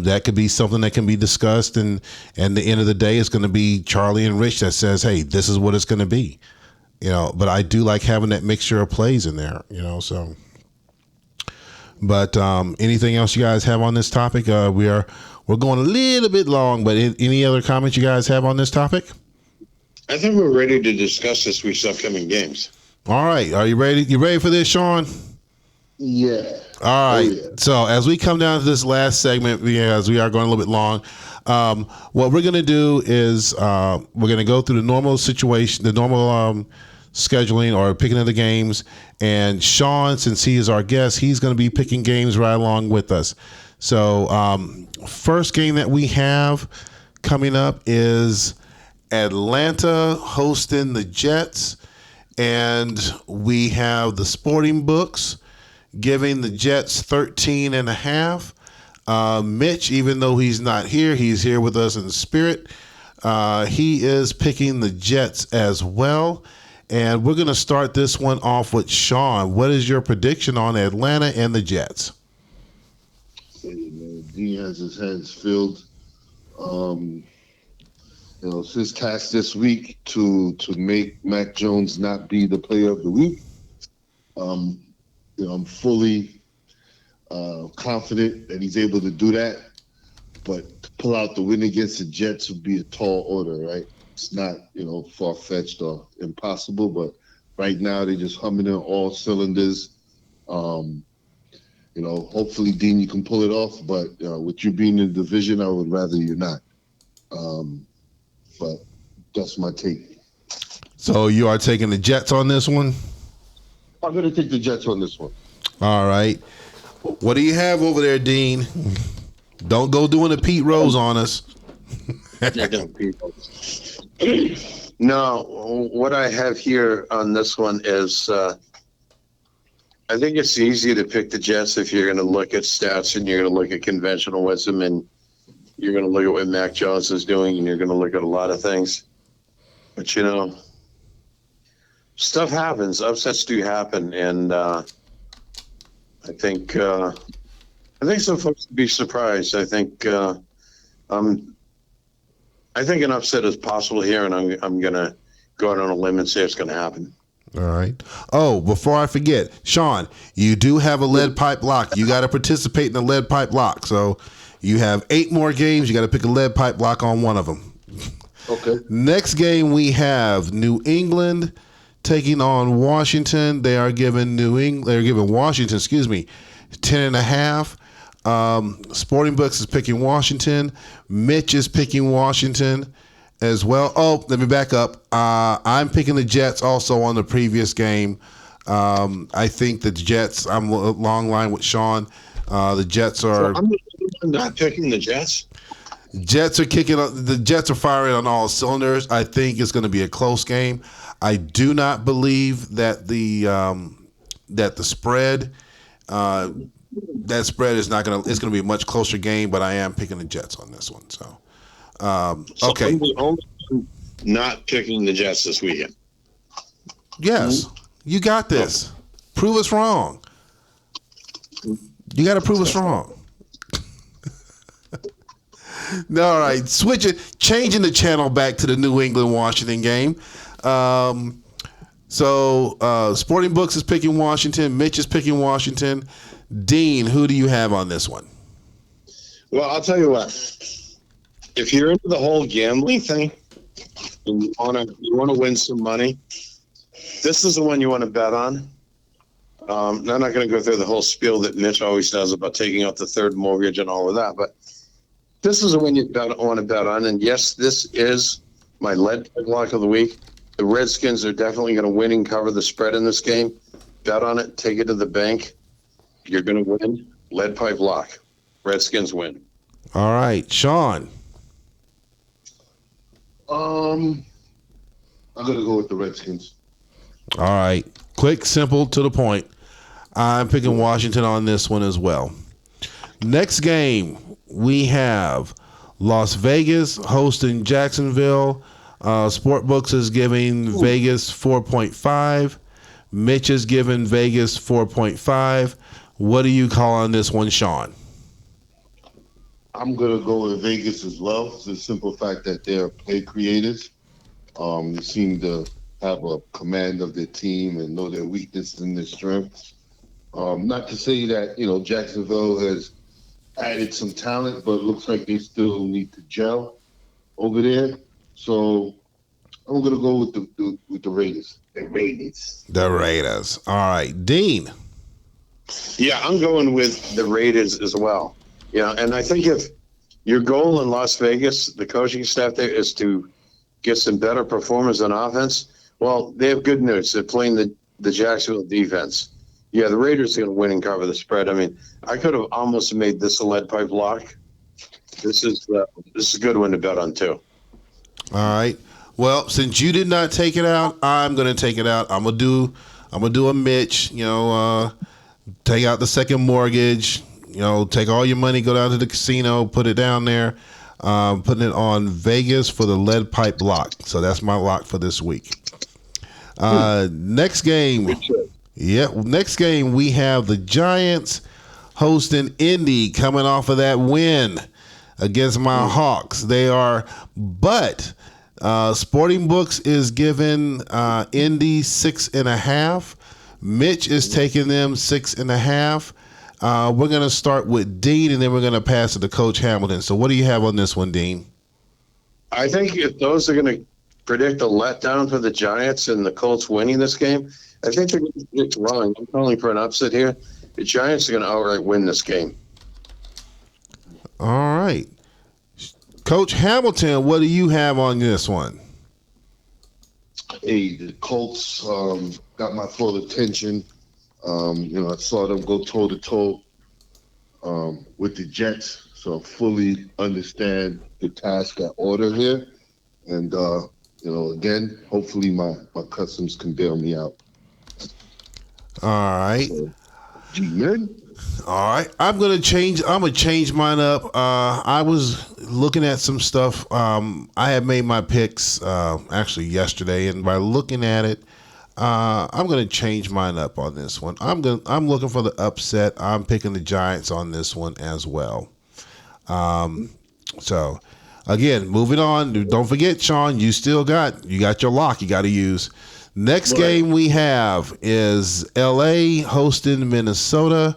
S1: That could be something that can be discussed, and at the end of the day, it's going to be Charlie and Rich that says, "Hey, this is what it's going to be." But I do like having that mixture of plays in there. So. But anything else you guys have on this topic? We're going a little bit long, but any other comments you guys have on this topic?
S2: I think we're ready to discuss this week's upcoming games.
S1: All right, are you ready? You ready for this, Sean?
S4: Yeah.
S1: All right.
S4: Oh, yeah.
S1: So as we come down to this last segment, because we are going a little bit long, what we're going to do is we're going to go through the normal situation, the normal scheduling or picking of the games. And Sean, since he is our guest, he's going to be picking games right along with us. So first game that we have coming up is Atlanta hosting the Jets. And we have the sporting books giving the Jets 13.5. Mitch, even though he's not here, he's here with us in spirit. He is picking the Jets as well. And we're going to start this one off with Sean. What is your prediction on Atlanta and the Jets?
S4: He has his hands filled. It's his task this week to make Mac Jones not be the player of the week. I'm fully confident that he's able to do that, but to pull out the win against the Jets would be a tall order, right? It's not, far-fetched or impossible, but right now they're just humming on all cylinders. Hopefully, Dean, you can pull it off, but with you being in the division, I would rather you not. But that's my take.
S1: So you are taking the Jets on this one?
S4: I'm going to take the Jets on this one.
S1: All right. What do you have over there, Dean? Don't go doing a Pete Rose on us.
S2: No, what I have here on this one is I think it's easy to pick the Jets if you're going to look at stats and you're going to look at conventional wisdom. And, you're going to look at what Mac Jones is doing, and you're going to look at a lot of things. But stuff happens. Upsets do happen, and I think some folks would be surprised. Um, I think an upset is possible here, and I'm going to go out on a limb and say it's going to happen.
S1: All right. Oh, before I forget, Sean, you do have a lead pipe lock. You got to participate in the lead pipe lock. So you have 8 more games. You got to pick a lead pipe lock on one of them.
S4: Okay.
S1: Next game we have New England taking on Washington. They are giving Washington, 10.5. Sporting Books is picking Washington. Mitch is picking Washington as well. Oh, let me back up. I'm picking the Jets also on the previous game. I think the Jets, I'm a long line with Sean. The Jets are.
S2: So I'm not picking the Jets.
S1: Jets are kicking. The Jets are firing on all cylinders. I think it's going to be a close game. I do not believe that the spread is not going to. It's going to be a much closer game. But I am picking the Jets on this one. So okay.
S2: I'm the only one not picking the Jets this weekend.
S1: Yes, you got this. Prove us wrong. You got to prove us wrong. All right, changing the channel back to the New England Washington game. Sporting Books is picking Washington. Mitch is picking Washington. Dean, who do you have on this one?
S2: Well, I'll tell you what. If you're into the whole gambling thing and you wanna win some money, this is the one you want to bet on. I'm not going to go through the whole spiel that Mitch always does about taking out the third mortgage and all of that, but this is the one you want to bet on. And yes, this is my lead pipe lock of the week. The Redskins are definitely going to win and cover the spread in this game. Bet on it. Take it to the bank. You're going to win. Lead pipe lock. Redskins win.
S1: All right, Sean.
S4: I'm gonna go with the Redskins.
S1: All right, quick, simple, to the point. I'm picking Washington on this one as well. Next game, we have Las Vegas hosting Jacksonville. Sportbooks is giving Vegas 4.5. Mitch is giving Vegas 4.5. What do you call on this one, Sean?
S4: I'm gonna go with Vegas as well. For the simple fact that they're play creators. They seem to have a command of their team and know their weaknesses and their strengths. Not to say that Jacksonville has added some talent, but it looks like they still need to gel over there. So I'm gonna go with the Raiders. The Raiders.
S1: The Raiders. All right, Dean.
S2: Yeah, I'm going with the Raiders as well. And I think if your goal in Las Vegas, the coaching staff there, is to get some better performers on offense, well, they have good news. They're playing the Jacksonville defense. Yeah, the Raiders are going to win and cover the spread. I mean, I could have almost made this a lead pipe lock. This is a good one to bet on too.
S1: All right. Well, since you did not take it out, I'm going to take it out. I'm gonna do a Mitch. Take out the second mortgage. Take all your money, go down to the casino, put it down there. Putting it on Vegas for the lead pipe lock. So that's my lock for this week. Next game. Yeah, next game we have the Giants hosting Indy, coming off of that win against my Hawks. But Sporting Books is giving Indy 6.5. Mitch is taking them 6.5. We're going to start with Dean, and then we're going to pass it to Coach Hamilton. So what do you have on this one, Dean?
S2: I think if those are going to predict a letdown for the Giants and the Colts winning this game, I think they're going to predict wrong. I'm calling for an upset here. The Giants are going to outright win this game.
S1: All right. Coach Hamilton, what do you have on this one?
S4: Hey, the Colts got my full attention. I saw them go toe to toe with the Jets, so I fully understand the task at order here. And again, hopefully my customs can bail me out.
S1: All right.
S4: G-Men.
S1: All right, I'm gonna change. I'm gonna change mine up. I was looking at some stuff. I had made my picks actually yesterday, and by looking at it, I'm gonna change mine up on this one. I'm looking for the upset. I'm picking the Giants on this one as well. So, again, moving on. Don't forget, Sean, you got your lock. You got to use. Next
S4: Right.
S1: game we have is LA hosting Minnesota.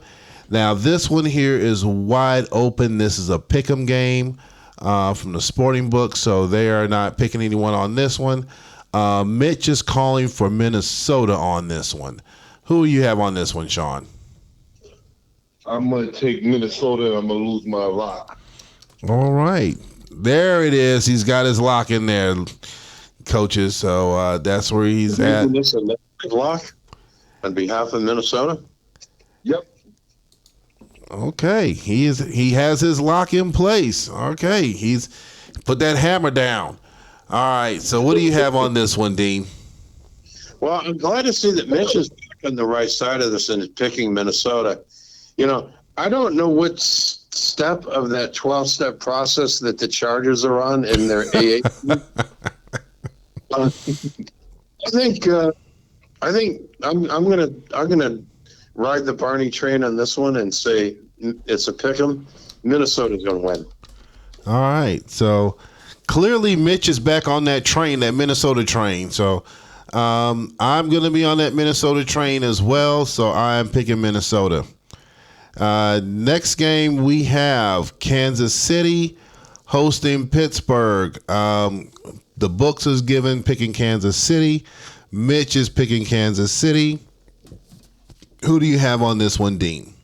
S1: Now, this one here is wide open. This is a pick'em game from the sporting book, so they are not picking anyone on this one. Mitch is calling for Minnesota on this one. Who do you have on this one, Sean?
S4: I'm gonna take Minnesota. I'm gonna lose my lock.
S1: All right. There it is. He's got his lock in there, coaches. So that's where he's at.
S2: This a lock on behalf of Minnesota.
S4: Yep.
S1: Okay. He has his lock in place. Okay. He's put that hammer down. All right. So what do you have on this one, Dean?
S2: Well, I'm glad to see that Mitch is back on the right side of this and is picking Minnesota. You know, I don't know what step of that 12-step process that the Chargers are on in their AA. I think I'm gonna ride the Barney train on this one and say it's a pick 'em. Minnesota's gonna win.
S1: All right. So clearly Mitch is back on that train, that Minnesota train. So I'm going to be on that Minnesota train as well. So I'm picking Minnesota. Next game we have Kansas City hosting Pittsburgh. The books is given picking Kansas City. Mitch is picking Kansas City. Who do you have on this one, Dean?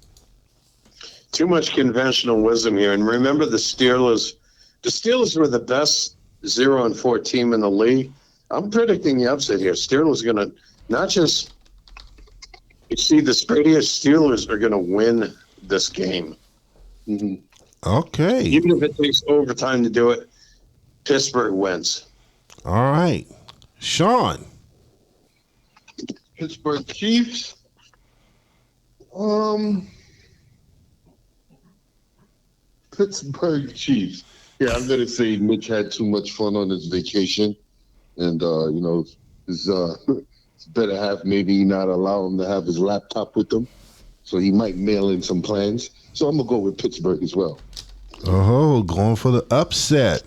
S2: Too much conventional wisdom here. And remember the Steelers. The Steelers were the best 0-4 team in the league. I'm predicting the upset here. Steelers are going to not just exceed the spread here. Steelers are going to win this game.
S4: Mm-hmm.
S1: Okay.
S2: Even if it takes overtime to do it, Pittsburgh wins.
S1: All right. Sean.
S4: Pittsburgh Chiefs. Pittsburgh Chiefs. Yeah, I'm gonna say Mitch had too much fun on his vacation, and his better half maybe not allow him to have his laptop with him, so he might mail in some plans. So I'm gonna go with Pittsburgh as well.
S1: Oh, going for the upset.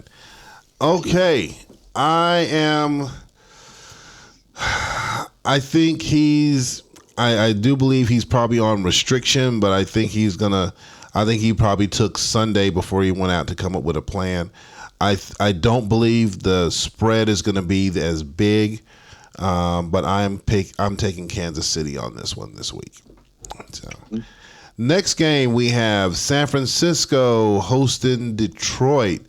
S1: Okay. I think I do believe he's probably on restriction, but I think he probably took Sunday before he went out to come up with a plan. I don't believe the spread is going to be as big, but I'm taking Kansas City on this one this week. So, next game we have San Francisco hosting Detroit.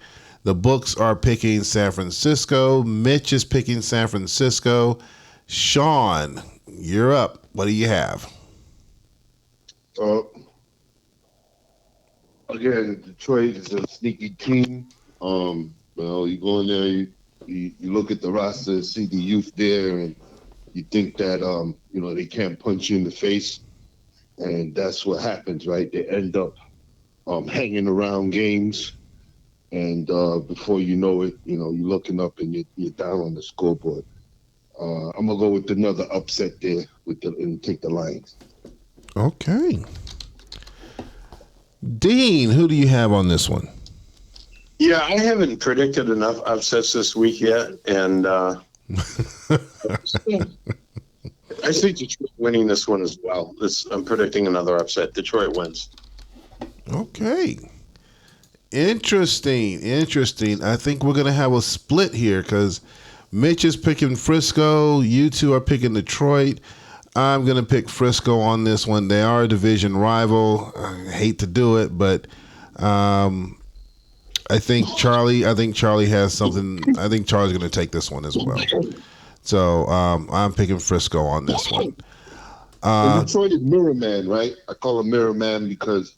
S1: The books are picking San Francisco. Mitch is picking San Francisco. Sean, you're up. What do you have?
S4: Again, Detroit is a sneaky team. You go in there, you look at the roster, see the youth there, and you think that they can't punch you in the face, and that's what happens, right? They end up hanging around games, and before you know it, you're looking up and you're down on the scoreboard. I'm gonna go with another upset there and take the Lions.
S1: Okay. Dean, who do you have on this one?
S2: Yeah, I haven't predicted enough upsets this week yet, and I see Detroit winning this one as well. I'm predicting another upset. Detroit wins.
S1: Okay. Interesting. I think we're going to have a split here because Mitch is picking Frisco. You two are picking Detroit. I'm going to pick Frisco on this one. They are a division rival. I hate to do it, but I think Charlie has something. I think Charlie's going to take this one as well. So I'm picking Frisco on this one.
S4: And Detroit is mirror man, right? I call him mirror man because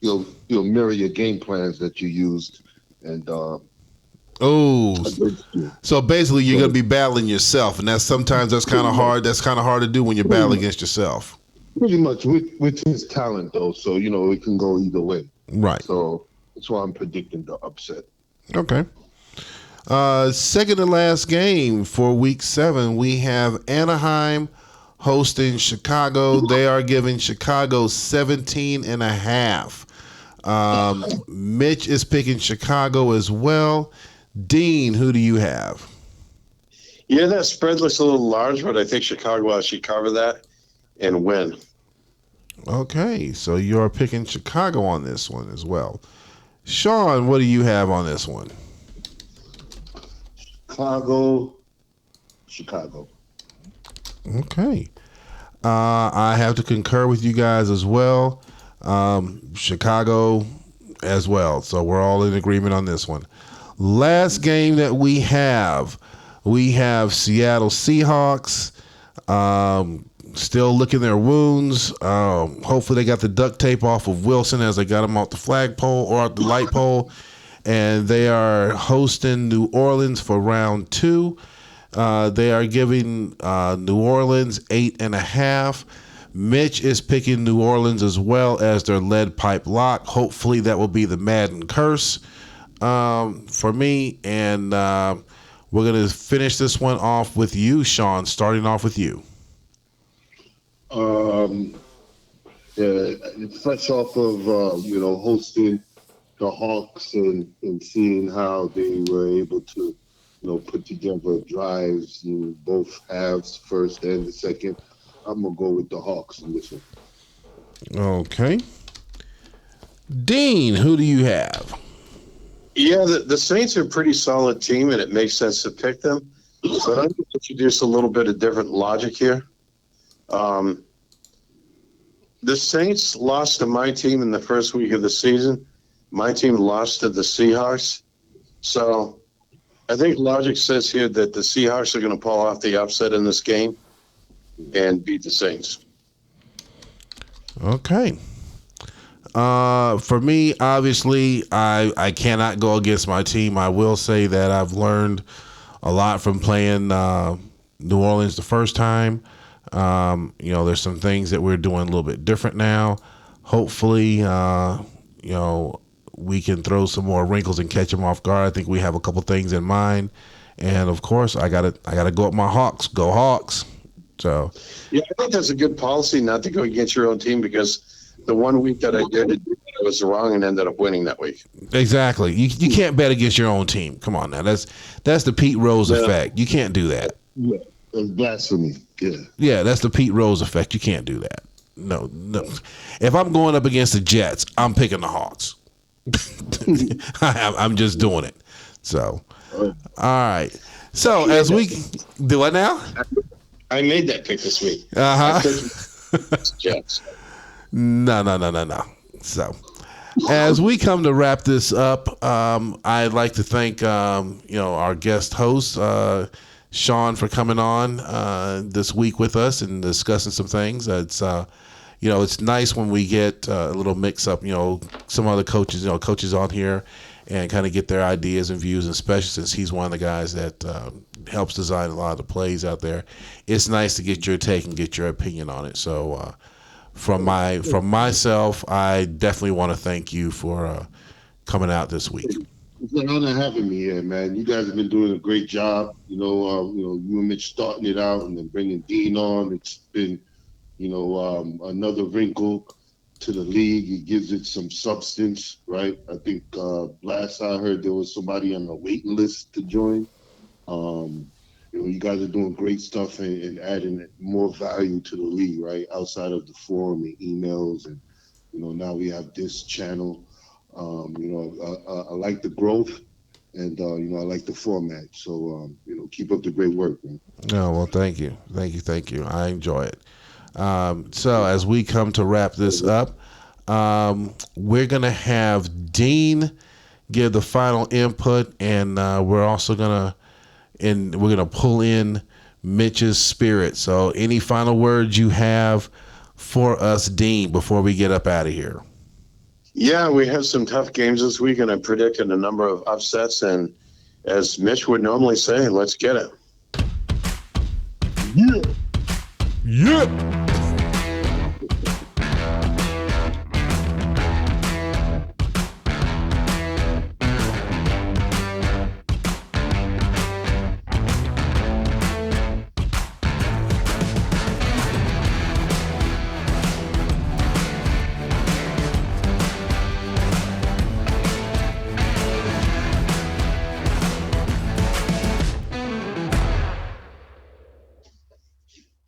S4: he'll mirror your game plans that you used. And
S1: so basically you're going to be battling yourself, and that's kind of hard. That's kind of hard to do when you're battling against yourself.
S4: Pretty much with his talent though, so it can go either way.
S1: Right.
S4: So that's why I'm predicting the upset.
S1: Okay. Second and last game for week 7, we have Anaheim hosting Chicago. They are giving Chicago 17 and a half. Mitch is picking Chicago as well. Dean, who do you have?
S2: Yeah, that spread looks a little large, but I think Chicago will actually cover that and win.
S1: Okay, so you're picking Chicago on this one as well. Sean, what do you have on this one?
S4: Chicago.
S1: Okay. I have to concur with you guys as well. Chicago as well. So we're all in agreement on this one. Last game that we have Seattle Seahawks. Still licking their wounds. Hopefully they got the duct tape off of Wilson as they got him off the flagpole or off the light pole. And they are hosting New Orleans for round 2. They are giving New Orleans 8.5. Mitch is picking New Orleans as well as their lead pipe lock. Hopefully that will be the Madden curse for me. And we're going to finish this one off with you, Sean, starting off with you.
S4: Yeah, fresh off of hosting the Hawks and seeing how they were able to put together drives in both halves, first and the second. I'm gonna go with the Hawks in this one.
S1: Okay. Dean, who do you have?
S2: Yeah, the Saints are a pretty solid team, and it makes sense to pick them. But I'm going to introduce a little bit of different logic here. The Saints lost to my team in the first week of the season. My team lost to the Seahawks. So I think logic says here that the Seahawks are going to pull off the upset in this game and beat the Saints.
S1: Okay. For me, obviously, I cannot go against my team. I will say that I've learned a lot from playing New Orleans the first time. There's some things that we're doing a little bit different now. Hopefully, we can throw some more wrinkles and catch them off guard. I think we have a couple things in mind, and of course, I gotta go up my Hawks. Go Hawks! So
S2: yeah, I think that's a good policy not to go against your own team because the one week that I did it, I was wrong and ended up winning that week.
S1: Exactly. You can't bet against your own team. Come on now. That's the Pete Rose effect. You can't do that.
S4: Yeah, that's blasphemy. Yeah.
S1: Yeah, that's the Pete Rose effect. You can't do that. No. If I'm going up against the Jets, I'm picking the Hawks. I'm just doing it. So, all right. So as we do what now?
S2: I made that pick this week.
S1: Jets. No. So, as we come to wrap this up, I'd like to thank our guest host Sean for coming on this week with us and discussing some things. It's nice when we get a little mix up. Some other coaches on here, and kind of get their ideas and views, and especially since he's one of the guys that helps design a lot of the plays out there. It's nice to get your take and get your opinion on it. So. From myself, I definitely want to thank you for coming out this week.
S4: It's an honor having me here, man. You guys have been doing a great job. You and Mitch starting it out and then bringing Dean on. It's been, another wrinkle to the league. It gives it some substance, right? I think last I heard there was somebody on the waiting list to join. You guys are doing great stuff and adding more value to the league, right? Outside of the forum and emails, and now we have this channel. I like the growth, and I like the format. So keep up the great work, man.
S1: Oh, well, thank you. I enjoy it. So as we come to wrap this up, we're gonna have Dean give the final input, and we're also gonna pull in Mitch's spirit. So any final words you have for us, Dean, before we get up out of here?
S2: Yeah, we have some tough games this week, and I predicted a number of upsets. And as Mitch would normally say, let's get it.
S1: Yeah.